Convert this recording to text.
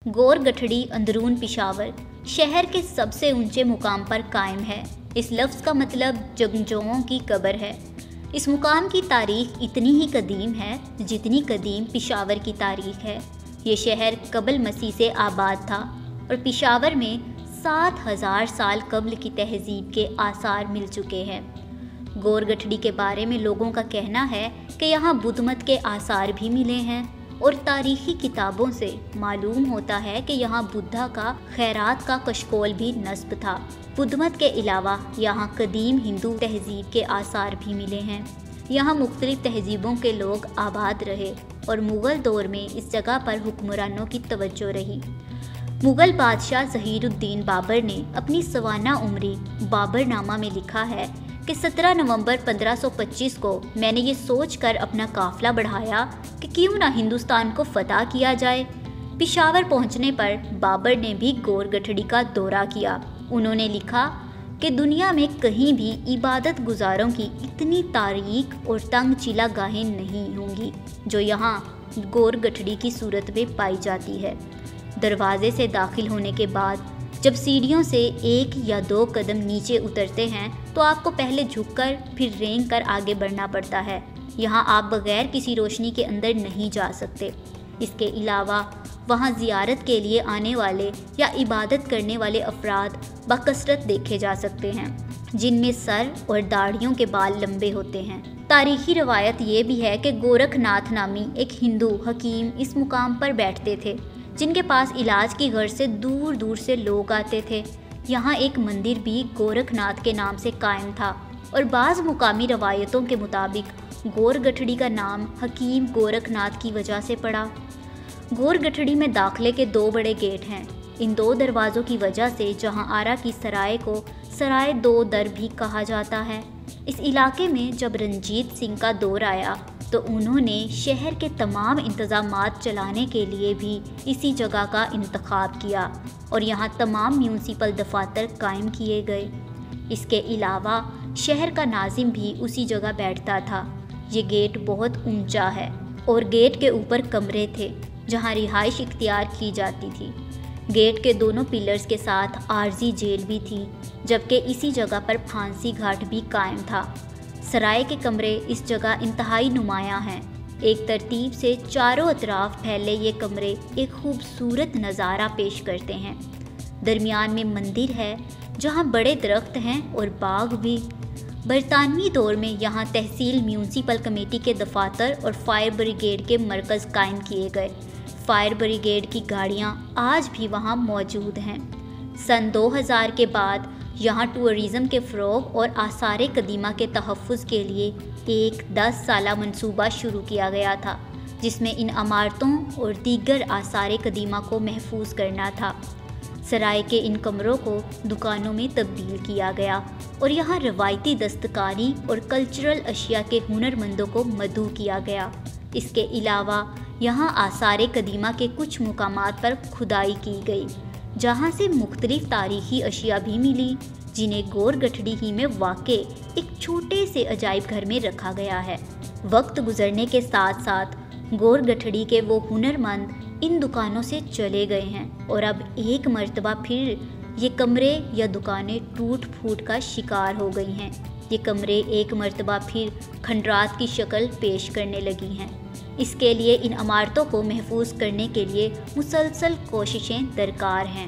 गौर गठड़ी अंदरून पिशावर शहर के सबसे ऊंचे मुकाम पर कायम है। इस लफ्ज़ का मतलब जंगजुओं की कब्र है। इस मुकाम की तारीख इतनी ही कदीम है जितनी कदीम पिशावर की तारीख है। ये शहर कबल मसीह से आबाद था और पिशावर में 7000 साल कबल की तहजीब के आसार मिल चुके हैं। गौर गठड़ी के बारे में लोगों का कहना है कि यहाँ बुद्ध मत के आसार भी मिले हैं और तारीखी किताबों से मालूम होता है कि यहाँ बुद्धा का खैरात का कशकोल भी नस्ब था। बुद्ध मत के अलावा यहाँ कदीम हिंदू तहजीब के आसार भी मिले हैं। यहाँ मुख्तलिफ तहजीबों के लोग आबाद रहे और मुग़ल दौर में इस जगह पर हुक्मरानों की तवज्जो रही। मुग़ल बादशाह ज़हीरुद्दीन बाबर ने अपनी सवाना उमरी बाबरनामा में लिखा है कि 17 नवंबर 1525 को मैंने ये सोचकर अपना काफ़िला बढ़ाया कि क्यों ना हिंदुस्तान को फतह किया जाए। पिशावर पहुंचने पर बाबर ने भी गौर गठड़ी का दौरा किया। उन्होंने लिखा कि दुनिया में कहीं भी इबादत गुजारों की इतनी तारीख और तंग चिला गाहें नहीं होंगी जो यहाँ गौर गठड़ी की सूरत में पाई जाती है। दरवाजे से दाखिल होने के बाद जब सीढ़ियों से 1 या 2 कदम नीचे उतरते हैं तो आपको पहले झुककर फिर रेंग कर आगे बढ़ना पड़ता है। यहाँ आप बग़ैर किसी रोशनी के अंदर नहीं जा सकते। इसके अलावा वहाँ ज़ियारत के लिए आने वाले या इबादत करने वाले अफराद बकसरत देखे जा सकते हैं जिनमें सर और दाढ़ियों के बाल लंबे होते हैं। तारीखी रवायत ये भी है कि गोरखनाथ नामी एक हिंदू हकीम इस मुकाम पर बैठते थे जिनके पास इलाज की गर्ज से दूर दूर से लोग आते थे। यहाँ एक मंदिर भी गोरखनाथ के नाम से कायम था और बाज़ मुकामी रवायतों के मुताबिक गौर गठड़ी का नाम हकीम गोरखनाथ की वजह से पड़ा। गौर गठड़ी में दाखिले के 2 बड़े गेट हैं। इन 2 दरवाज़ों की वजह से जहाँ आरा की सराय को सराय 2 दर भी कहा जाता है। इस इलाके में जब रंजीत सिंह का दौर आया तो उन्होंने शहर के तमाम इंतज़ामात चलाने के लिए भी इसी जगह का इंतखाब किया और यहाँ तमाम म्यूनसिपल दफातर कायम किए गए। इसके अलावा शहर का नाजिम भी उसी जगह बैठता था। ये गेट बहुत ऊंचा है और गेट के ऊपर कमरे थे जहाँ रिहाइश इख्तियार की जाती थी। गेट के दोनों पिलर्स के साथ आर्जी जेल भी थी जबकि इसी जगह पर फांसी घाट भी कायम था। सराय के कमरे इस जगह इंतहाई नुमायाँ हैं। एक तरतीब से चारों अतराफ फैले ये कमरे एक खूबसूरत नज़ारा पेश करते हैं। दरमियान में मंदिर है जहाँ बड़े दरख्त हैं और बाग भी। बरतानवी दौर में यहाँ तहसील म्यूनसिपल कमेटी के दफातर और फायर ब्रिगेड के मरकज़ कायम किए गए। फायर ब्रिगेड की गाड़ियाँ आज भी वहाँ मौजूद हैं। सन 2000 के बाद यहाँ टूरिज़म के फ़रोग़ और आसार कदीमा के तहफ़्फ़ुज़ के लिए एक 10 साला मंसूबा शुरू किया गया था जिसमें इन इमारतों और दीगर आसार कदीमा को महफूज करना था। सराय के इन कमरों को दुकानों में तब्दील किया गया और यहाँ रवायती दस्तकारी और कल्चरल अशिया के हुनरमंदों को मदऊ किया गया। इसके अलावा यहाँ आसार कदीमा के कुछ मुकामात पर खुदाई की गई जहाँ से मुख्तलिफ तारीखी अशिया भी मिली जिन्हें गौर गठड़ी ही में वाक़े एक छोटे से अजायब घर में रखा गया है। वक्त गुजरने के साथ साथ गौर गठड़ी के वो हुनरमंद इन दुकानों से चले गए हैं और अब एक मर्तबा फिर ये कमरे या दुकानें टूट फूट का शिकार हो गई हैं। ये कमरे एक मर्तबा फिर खंडरात की शक्ल पेश करने लगी हैं। इसके लिए इन इमारतों को महफूज करने के लिए मुसलसल कोशिशें दरकार हैं।